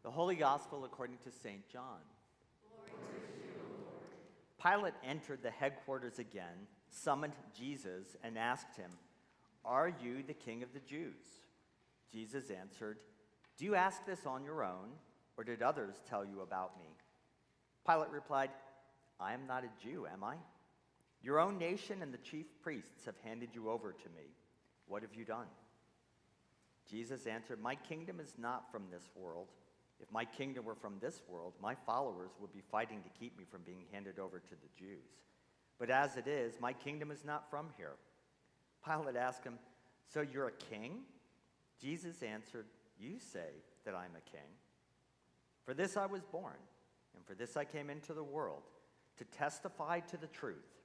The Holy Gospel according to St. John. Glory to you, Lord. Pilate entered the headquarters again, summoned Jesus, and asked him, "Are you the king of the Jews?" Jesus answered, "Do you ask this on your own, or did others tell you about me?" Pilate replied, "I am not a Jew, am I? Your own nation and the chief priests have handed you over to me. What have you done?" Jesus answered, "My kingdom is not from this world. If my kingdom were from this world, my followers would be fighting to keep me from being handed over to the Jews. But as it is, my kingdom is not from here." Pilate asked him, "So you're a king?" Jesus answered, "You say that I'm a king. For this I was born, and for this I came into the world, to testify to the truth.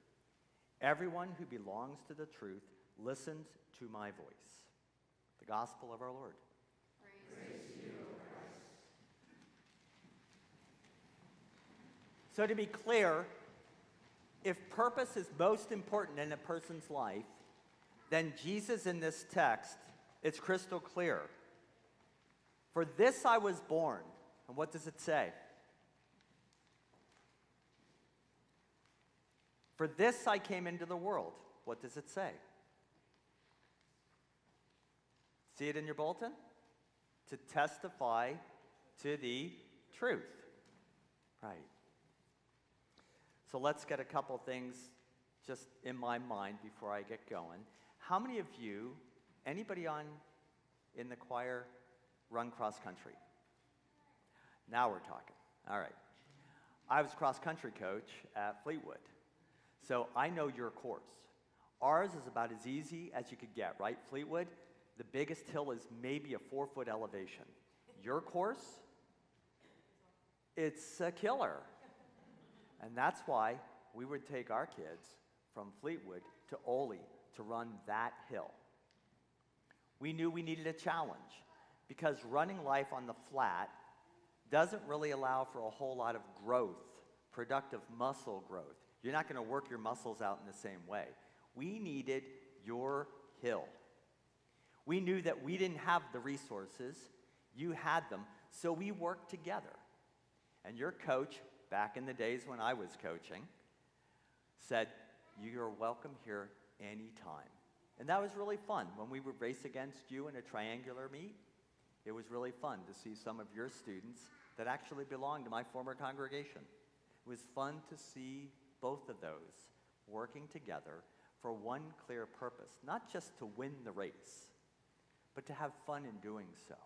Everyone who belongs to the truth listens to my voice." The Gospel of our Lord. Praise to you, O Christ. So to be clear, if purpose is most important in a person's life, then Jesus in this text, it's crystal clear. For this I was born. And what does it say? For this I came into the world. What does it say? See it in your bulletin? To testify to the truth. Right. So let's get a couple things just in my mind before I get going. How many of you, anybody in the choir, run cross country? Now we're talking. All right. I was cross country coach at Fleetwood, so I know your course. Ours is about as easy as you could get, right? Fleetwood, the biggest hill is maybe a 4-foot elevation. Your course, it's a killer. And that's why we would take our kids from Fleetwood to Ole to run that hill. We knew we needed a challenge because running life on the flat doesn't really allow for a whole lot of growth, productive muscle growth. You're not going to work your muscles out in the same way. We needed your hill. We knew that we didn't have the resources, you had them, so we worked together. And your coach, back in the days when I was coaching, said, "You're welcome here anytime." And that was really fun. When we would race against you in a triangular meet, it was really fun to see some of your students that actually belonged to my former congregation. It was fun to see both of those working together for one clear purpose, not just to win the race, but to have fun in doing so.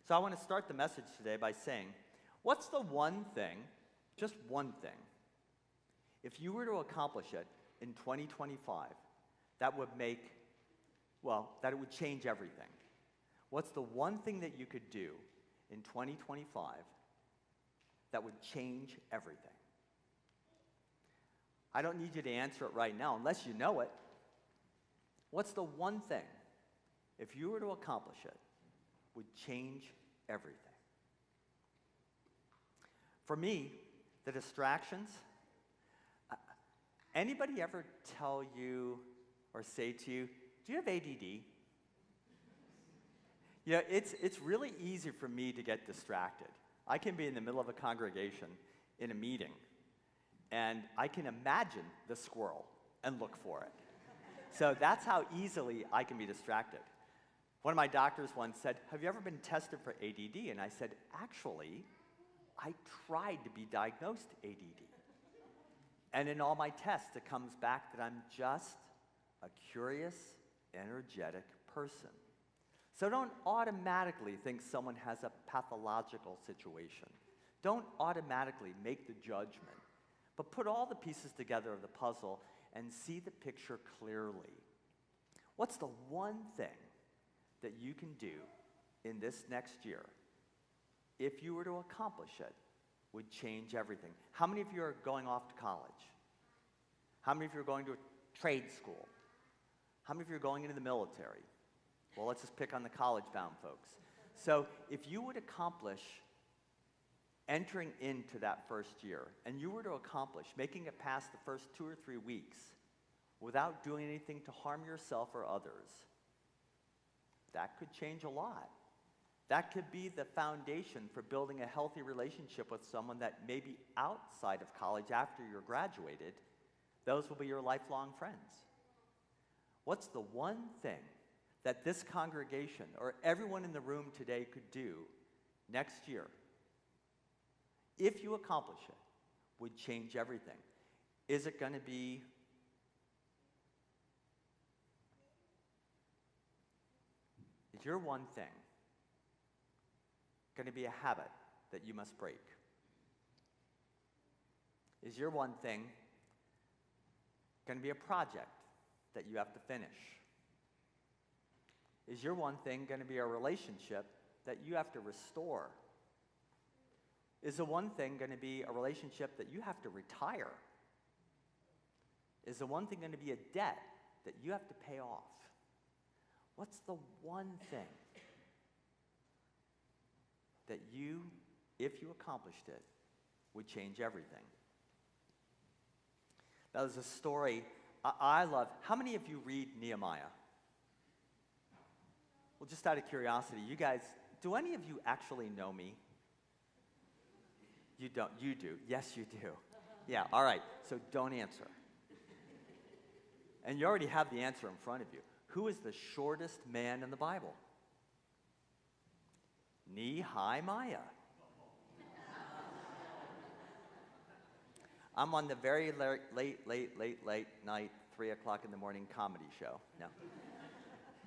So I want to start the message today by saying, what's the one thing, just one thing, if you were to accomplish it in 2025, that would that it would change everything? What's the one thing that you could do in 2025 that would change everything? I don't need you to answer it right now unless you know it. What's the one thing, if you were to accomplish it, would change everything? For me, the distractions. Anybody ever tell you or say to you, "Do you have ADD?" Yeah, it's really easy for me to get distracted. I can be in the middle of a congregation in a meeting, and I can imagine the squirrel and look for it. So that's how easily I can be distracted. One of my doctors once said, "Have you ever been tested for ADD?" And I said, "Actually, I tried to be diagnosed ADD. And in all my tests, it comes back that I'm just a curious, energetic person." So don't automatically think someone has a pathological situation. Don't automatically make the judgment, but put all the pieces together of the puzzle and see the picture clearly. What's the one thing that you can do in this next year, if you were to accomplish it, would change everything? How many of you are going off to college? How many of you are going to a trade school? How many of you are going into the military? Well, let's just pick on the college-bound folks. So if you would accomplish entering into that first year, and you were to accomplish making it past the first 2 or 3 weeks without doing anything to harm yourself or others, that could change a lot That could be the foundation for building a healthy relationship with someone that may be outside of college after you're graduated. Those will be your lifelong friends. What's the one thing that this congregation or everyone in the room today could do next year, if you accomplish it, would change everything? Is it going to be is your one thing going to be a habit that you must break? Is your one thing going to be a project that you have to finish? Is your one thing going to be a relationship that you have to restore? Is the one thing going to be a relationship that you have to retire? Is the one thing going to be a debt that you have to pay off? What's the one thing that you, if you accomplished it, would change everything? That was a story I love. How many of you read Nehemiah? Well, just out of curiosity, you guys, do any of you actually know me? You don't. You do. Yes, you do. Yeah, all right. So don't answer. And you already have the answer in front of you. Who is the shortest man in the Bible? Nehemiah. I'm on the very late night, 3 o'clock in the morning comedy show.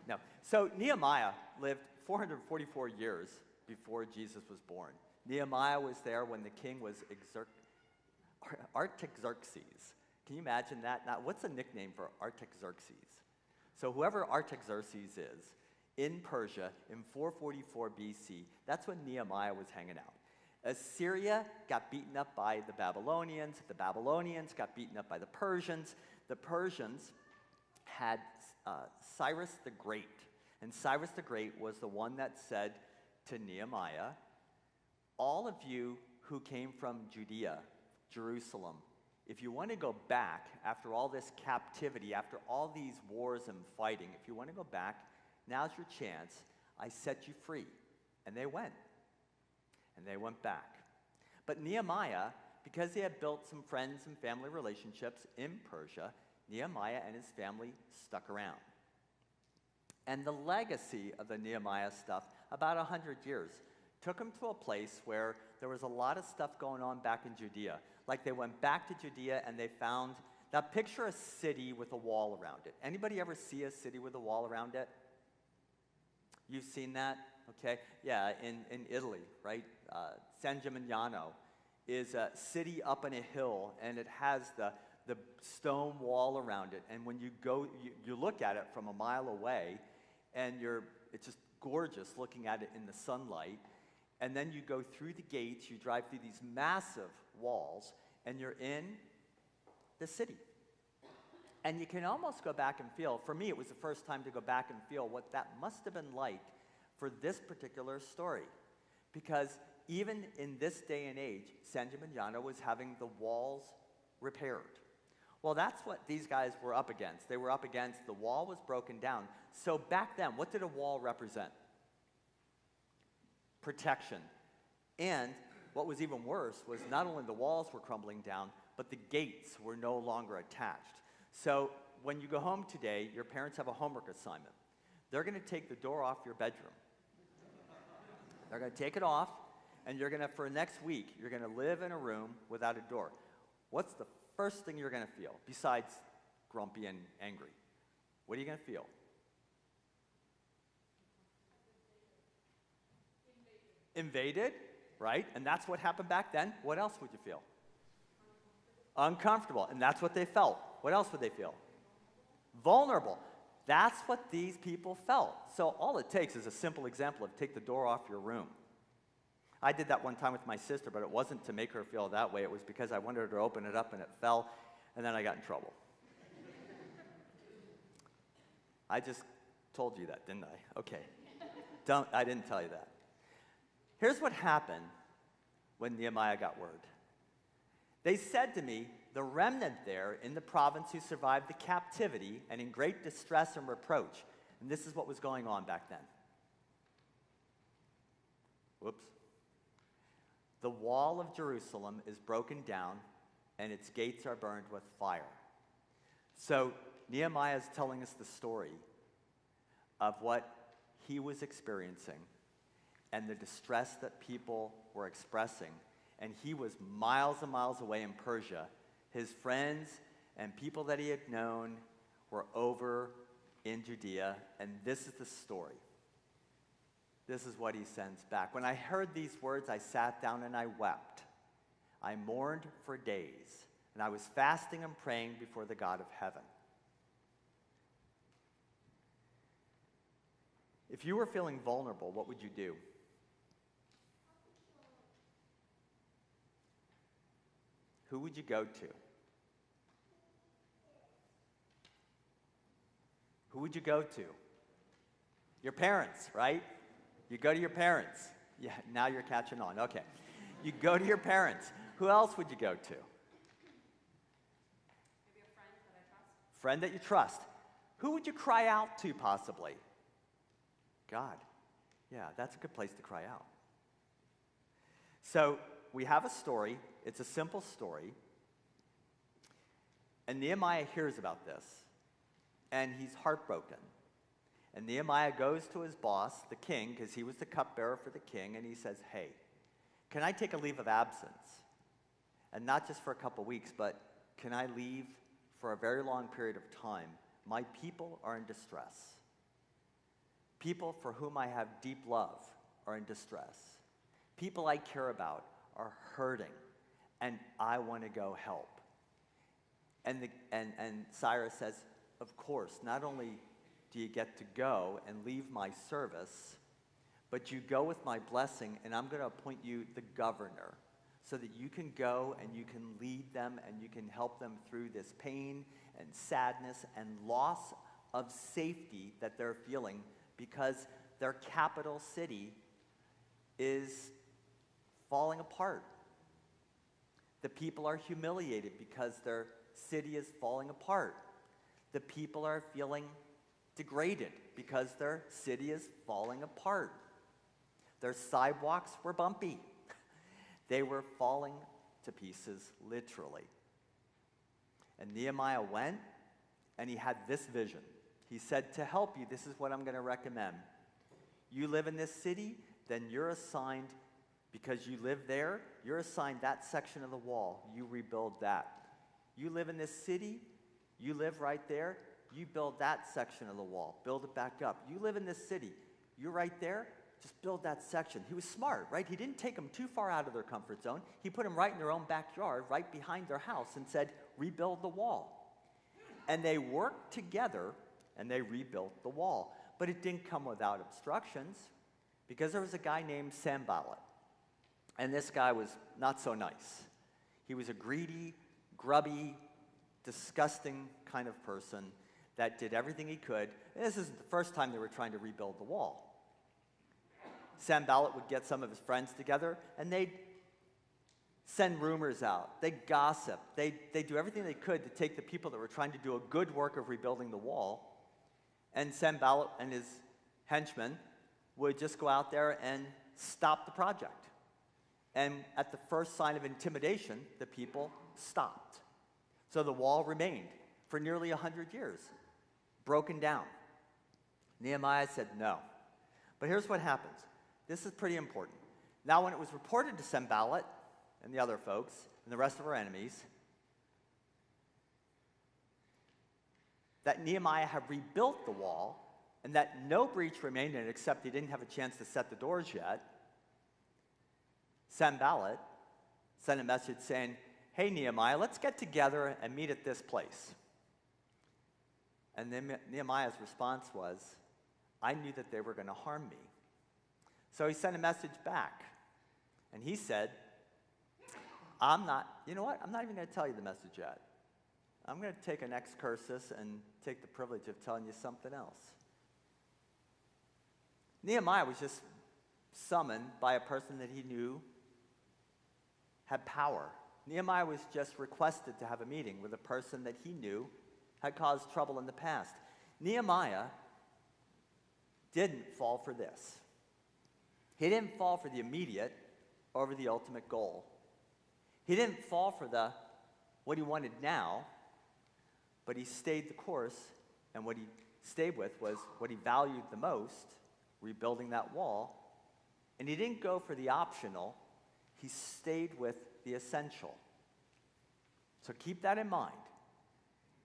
No. So Nehemiah lived 444 years before Jesus was born. Nehemiah was there when the king was Artaxerxes. Can you imagine that? Now, what's a nickname for Artaxerxes? So whoever Artaxerxes is, in Persia, in 444 BC, that's when Nehemiah was hanging out. Assyria got beaten up by the Babylonians. The Babylonians got beaten up by the Persians. The Persians had Cyrus the Great. And Cyrus the Great was the one that said to Nehemiah, all of you who came from Judea, Jerusalem, if you want to go back after all this captivity, after all these wars and fighting, if you want to go back, now's your chance. I set you free. And they went. And they went back. But Nehemiah, because he had built some friends and family relationships in Persia, Nehemiah and his family stuck around. And the legacy of the Nehemiah stuff, about 100 years, took him to a place where there was a lot of stuff going on back in Judea. Like they went back to Judea and they found, now picture a city with a wall around it. Anybody ever see a city with a wall around it? You've seen that? Okay. Yeah, in Italy, right? San Gimignano is a city up in a hill, and it has the stone wall around it. And when you go, you look at it from a mile away, and it's just gorgeous looking at it in the sunlight. And then you go through the gates, you drive through these massive walls, and you're in the city. And you can almost go back and feel, for me, it was the first time to go back and feel what that must have been like for this particular story. Because even in this day and age, San Gimignano was having the walls repaired. Well, that's what these guys were up against. They were up against the wall was broken down. So back then, what did a wall represent? Protection. And what was even worse was not only the walls were crumbling down, but the gates were no longer attached. So when you go home today, your parents have a homework assignment. They're going to take the door off your bedroom. They're going to take it off, and you're going to, for next week, you're going to live in a room without a door. What's the first thing you're going to feel, besides grumpy and angry? What are you going to feel? Invaded, right? And that's what happened back then. What else would you feel? Uncomfortable. And that's what they felt. What else would they feel? Vulnerable. That's what these people felt. So all it takes is a simple example of take the door off your room. I did that one time with my sister, but it wasn't to make her feel that way. It was because I wanted her to open it up and it fell, and then I got in trouble. I just told you that, didn't I? Okay. I didn't tell you that. Here's what happened when Nehemiah got word. They said to me, the remnant there in the province who survived the captivity and in great distress and reproach. And this is what was going on back then. Whoops. The wall of Jerusalem is broken down, and its gates are burned with fire. So Nehemiah is telling us the story of what he was experiencing and the distress that people were expressing. And he was miles and miles away in Persia. His friends and people that he had known were over in Judea, and this is the story. This is what he sends back. When I heard these words, I sat down and I wept. I mourned for days, and I was fasting and praying before the God of heaven. If you were feeling vulnerable, what would you do? Who would you go to? Who would you go to? Your parents, right? You go to your parents. Yeah, now you're catching on. Okay. You go to your parents. Who else would you go to? Maybe a friend that I trust. Friend that you trust. Who would you cry out to, possibly? God. Yeah, that's a good place to cry out. So we have a story. It's a simple story. And Nehemiah hears about this. And he's heartbroken. And Nehemiah goes to his boss, the king, because he was the cupbearer for the king, and he says, hey, can I take a leave of absence? And not just for a couple weeks, but can I leave for a very long period of time? My people are in distress. People for whom I have deep love are in distress. People I care about are hurting, and I want to go help. And Cyrus says, of course, not only do you get to go and leave my service, but you go with my blessing, and I'm going to appoint you the governor so that you can go and you can lead them and you can help them through this pain and sadness and loss of safety that they're feeling because their capital city is falling apart. The people are humiliated because their city is falling apart. The people are feeling degraded because their city is falling apart. Their sidewalks were bumpy. They were falling to pieces, literally. And Nehemiah went, and he had this vision. He said, to help you, this is what I'm going to recommend. You live in this city, then you're assigned, because you live there, you're assigned that section of the wall. You rebuild that. You live in this city, you live right there, you build that section of the wall. Build it back up. You live in this city, you're right there, just build that section. He was smart, right? He didn't take them too far out of their comfort zone. He put them right in their own backyard, right behind their house, and said, rebuild the wall. And they worked together, and they rebuilt the wall. But it didn't come without obstructions, because there was a guy named Sanballat. And this guy was not so nice. He was a greedy, grubby, disgusting kind of person that did everything he could. And this isn't the first time they were trying to rebuild the wall. Sanballat would get some of his friends together, and they'd send rumors out. They'd gossip. They'd do everything they could to take the people that were trying to do a good work of rebuilding the wall, and Sanballat and his henchmen would just go out there and stop the project. And at the first sign of intimidation, the people stopped. So the wall remained for nearly 100 years, broken down. Nehemiah said no. But here's what happens. This is pretty important. Now, when it was reported to Sanballat and the other folks and the rest of our enemies that Nehemiah had rebuilt the wall and that no breach remained in it except he didn't have a chance to set the doors yet, Sanballat sent a message saying, hey, Nehemiah, let's get together and meet at this place. And then Nehemiah's response was, I knew that they were going to harm me. So he sent a message back. And he said, you know what? I'm not even going to tell you the message yet. I'm going to take an excursus and take the privilege of telling you something else. Nehemiah was just summoned by a person that he knew had power. Nehemiah was just requested to have a meeting with a person that he knew had caused trouble in the past. Nehemiah didn't fall for this. He didn't fall for the immediate over the ultimate goal. He didn't fall for what he wanted now, but he stayed the course, and what he stayed with was what he valued the most, rebuilding that wall. And he didn't go for the optional, he stayed with the essential. So keep that in mind.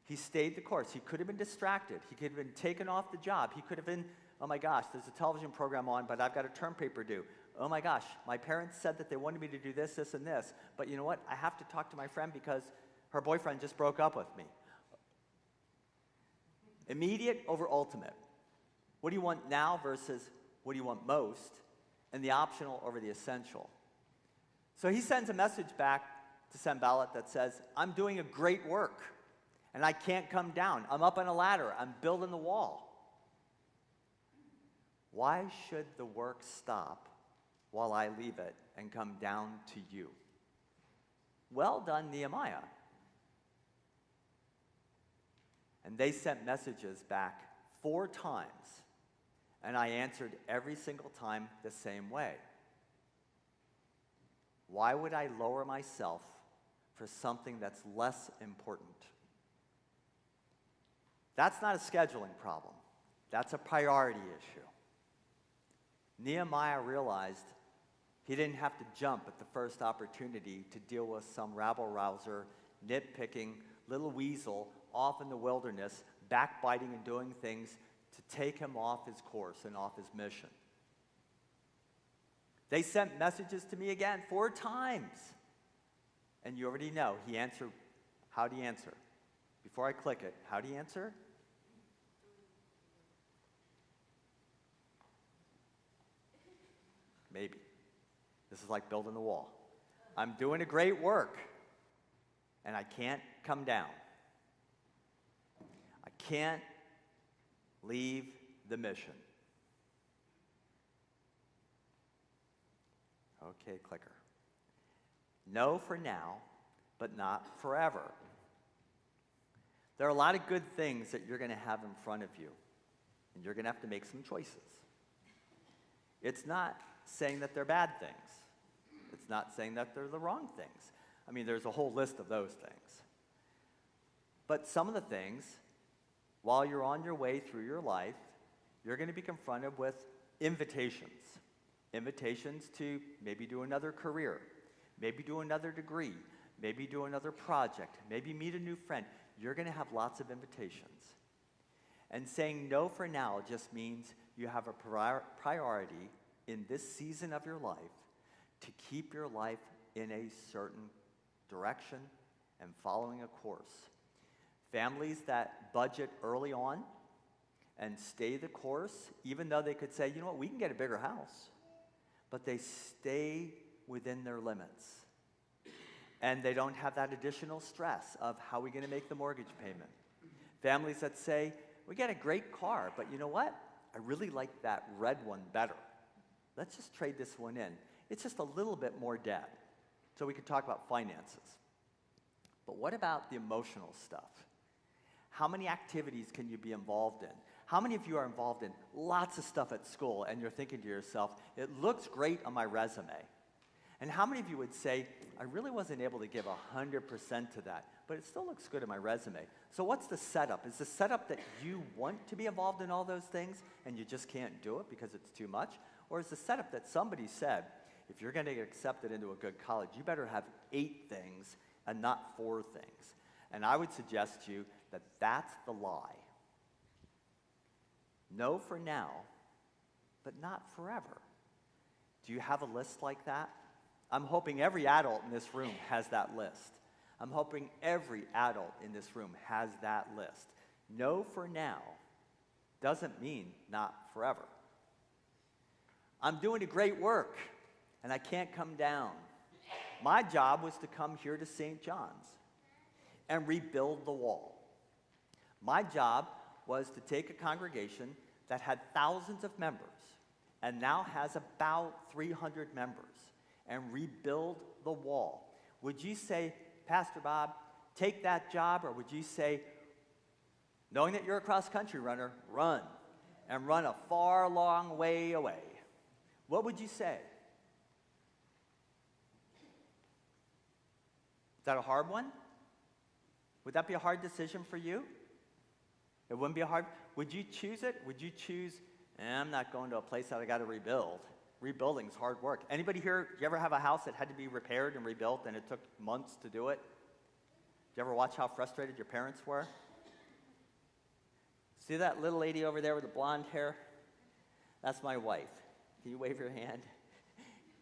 He stayed the course. He could have been distracted. He could have been taken off the job. He could have been, oh my gosh, there's a television program on, but I've got a term paper due. Oh my gosh, my parents said that they wanted me to do this, this, and this, but you know what? I have to talk to my friend because her boyfriend just broke up with me. Immediate over ultimate. What do you want now versus what do you want most? And the optional over the essential. So he sends a message back to Sanballat that says, I'm doing a great work, and I can't come down. I'm up on a ladder. I'm building the wall. Why should the work stop while I leave it and come down to you? Well done, Nehemiah. And they sent messages back 4 times, and I answered every single time the same way. Why would I lower myself for something that's less important? That's not a scheduling problem. That's a priority issue. Nehemiah realized he didn't have to jump at the first opportunity to deal with some rabble-rouser, nitpicking little weasel off in the wilderness, backbiting and doing things to take him off his course and off his mission. They sent messages to me again 4 times. And you already know, he answered. How do you answer? Before I click it, how do you answer? Maybe. This is like building the wall. I'm doing a great work, and I can't come down. I can't leave the mission. Okay, clicker. No for now, but not forever. There are a lot of good things that you're going to have in front of you, and you're going to have to make some choices. It's not saying that they're bad things. It's not saying that they're the wrong things. I mean, there's a whole list of those things. But some of the things, while you're on your way through your life, you're going to be confronted with invitations. Invitations to maybe do another career, maybe do another degree, maybe do another project, maybe meet a new friend. You're going to have lots of invitations. And saying no for now just means you have a priority in this season of your life to keep your life in a certain direction and following a course. Families that budget early on and stay the course, even though they could say, you know what, we can get a bigger house, but they stay within their limits. And they don't have that additional stress of how are we going to make the mortgage payment. Families that say, we get a great car, but you know what? I really like that red one better. Let's just trade this one in. It's just a little bit more debt. So we can talk about finances. But what about the emotional stuff? How many activities can you be involved in? How many of you are involved in lots of stuff at school and you're thinking to yourself, it looks great on my resume? And how many of you would say, I really wasn't able to give 100% to that, but it still looks good on my resume? So what's the setup? Is the setup that you want to be involved in all those things and you just can't do it because it's too much? Or is the setup that somebody said, if you're going to get accepted into a good college, you better have 8 things and not 4 things? And I would suggest to you that that's the lie. No for now, but not forever. Do you have a list like that? I'm hoping every adult in this room has that list. I'm hoping every adult in this room has that list. No for now doesn't mean not forever. I'm doing a great work, and I can't come down. My job was to come here to St. John's and rebuild the wall. My job was to take a congregation that had thousands of members and now has about 300 members and rebuild the wall. Would you say, Pastor Bob, take that job, or would you say, knowing that you're a cross-country runner, run, and run a far, long way away? what would you say? Is that a hard one? Would that be a hard decision for you? It wouldn't be a hard. Would you choose it? Would you choose, I'm not going to a place that I got to rebuild. Rebuilding is hard work. Anybody here, you ever have a house that had to be repaired and rebuilt and it took months to do it? Did you ever watch how frustrated your parents were? See that little lady over there with the blonde hair? That's my wife. Can you wave your hand?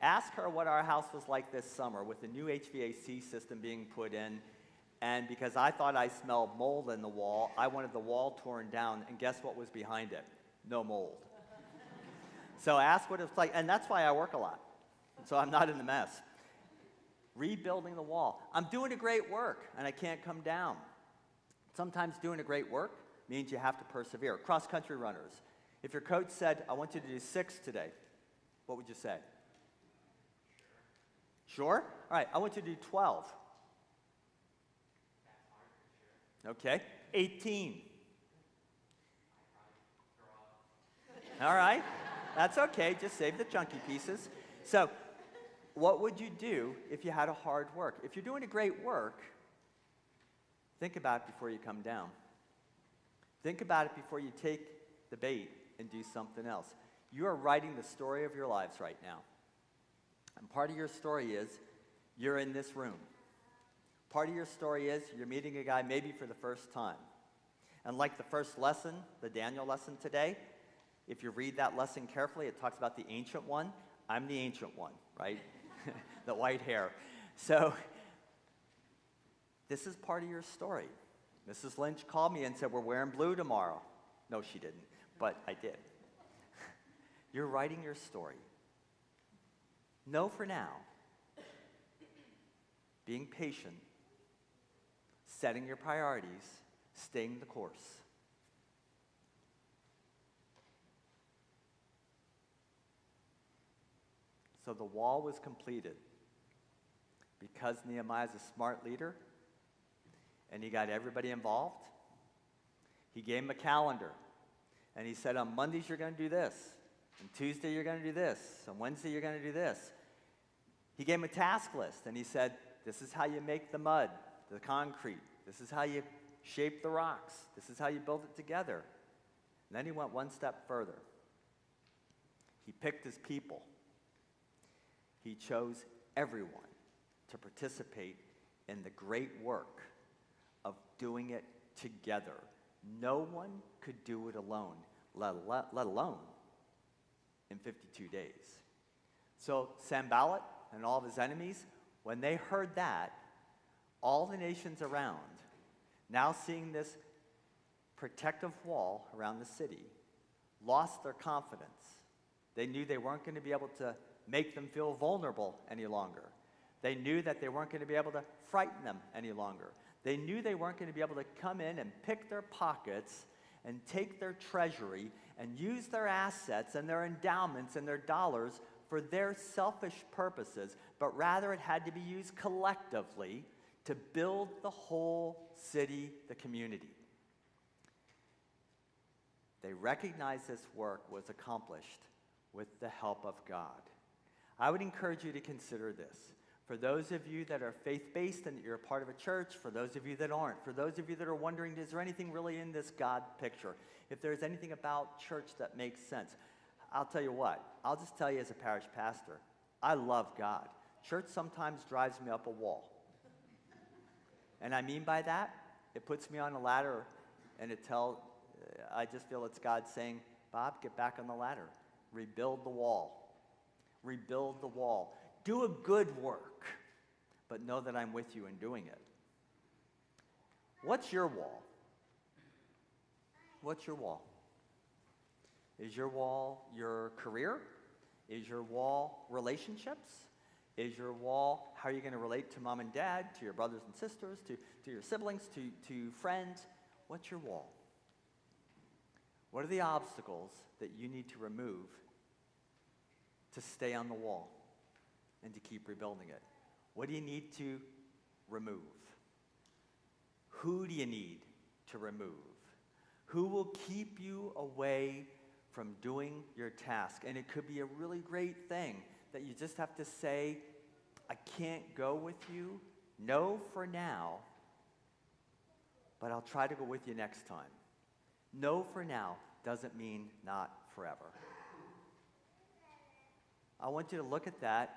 Ask her what our house was like this summer with the new HVAC system being put in. And because I thought I smelled mold in the wall, I wanted the wall torn down. And guess what was behind it? No mold. So ask what it's like. And that's why I work a lot. So I'm not in the mess. Rebuilding the wall. I'm doing a great work, and I can't come down. Sometimes doing a great work means you have to persevere. Cross-country runners. If your coach said, I want you to do 6 today, what would you say? Sure? All right, I want you to do 12. Okay, 18. All right, that's okay. Just save the chunky pieces. So, what would you do if you had a hard work? If you're doing a great work, think about it before you come down. Think about it before you take the bait and do something else. You are writing the story of your lives right now. And part of your story is you're in this room. Part of your story is you're meeting a guy maybe for the first time. And like the first lesson, the Daniel lesson today, if you read that lesson carefully, it talks about the ancient one. I'm the ancient one, right? The white hair. So this is part of your story. Mrs. Lynch called me and said, we're wearing blue tomorrow. No, she didn't, but I did. You're writing your story. Know for now, being patient, setting your priorities, staying the course. So the wall was completed because Nehemiah's a smart leader and he got everybody involved. He gave him a calendar and he said, on Mondays you're going to do this, and Tuesday you're going to do this, and Wednesday you're going to do this. He gave him a task list and he said, this is how you make the mud, the concrete. This is how you shape the rocks. This is how you build it together. And then he went one step further. He picked his people. He chose everyone to participate in the great work of doing it together. No one could do it alone, let alone in 52 days. So Sanballat and all of his enemies, when they heard that, all the nations around, now seeing this protective wall around the city, lost their confidence. They knew they weren't going to be able to make them feel vulnerable any longer. They knew that they weren't going to be able to frighten them any longer. They knew they weren't going to be able to come in and pick their pockets and take their treasury and use their assets and their endowments and their dollars for their selfish purposes, but rather it had to be used collectively to build the whole city, the community. They recognized this work was accomplished with the help of God. I would encourage you to consider this. For those of you that are faith-based and that you're a part of a church, for those of you that aren't, for those of you that are wondering, is there anything really in this God picture? If there's anything about church that makes sense, I'll tell you what. I'll just tell you as a parish pastor, I love God. Church sometimes drives me up a wall. And I mean by that, it puts me on a ladder and I just feel it's God saying, Bob, get back on the ladder. Rebuild the wall. Rebuild the wall. Do a good work, but know that I'm with you in doing it. What's your wall? What's your wall? Is your wall your career? Is your wall relationships? Is your wall how are you going to relate to mom and dad, to your brothers and sisters, to your siblings, to friends? What's your wall? What are the obstacles that you need to remove to stay on the wall and to keep rebuilding it? What do you need to remove? Who do you need to remove? Who will keep you away from doing your task. And it could be a really great thing that you just have to say, I can't go with you, no for now, but I'll try to go with you next time. No for now doesn't mean not forever. I want you to look at that,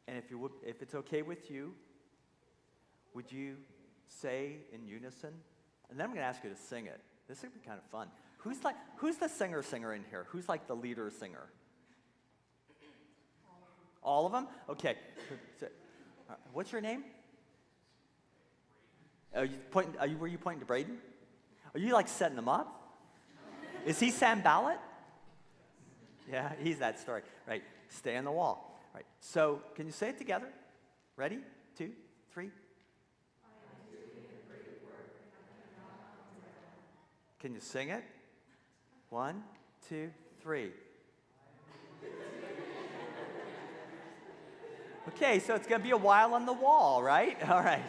and if it's okay with you, would you say in unison? And then I'm going to ask you to sing it. This would be kind of fun. Who's the singer in here? Who's like the leader singer? All of them? Okay. So, what's your name? Were you pointing to Braden? Are you like setting them up? Is he Sam Ballett? Yeah, he's that story. Right. Stay on the wall. Right. So, can you say it together? Ready? 2, 3. Can you sing it? 1, 2, 3. Okay, so it's going to be a while on the wall, right? All right.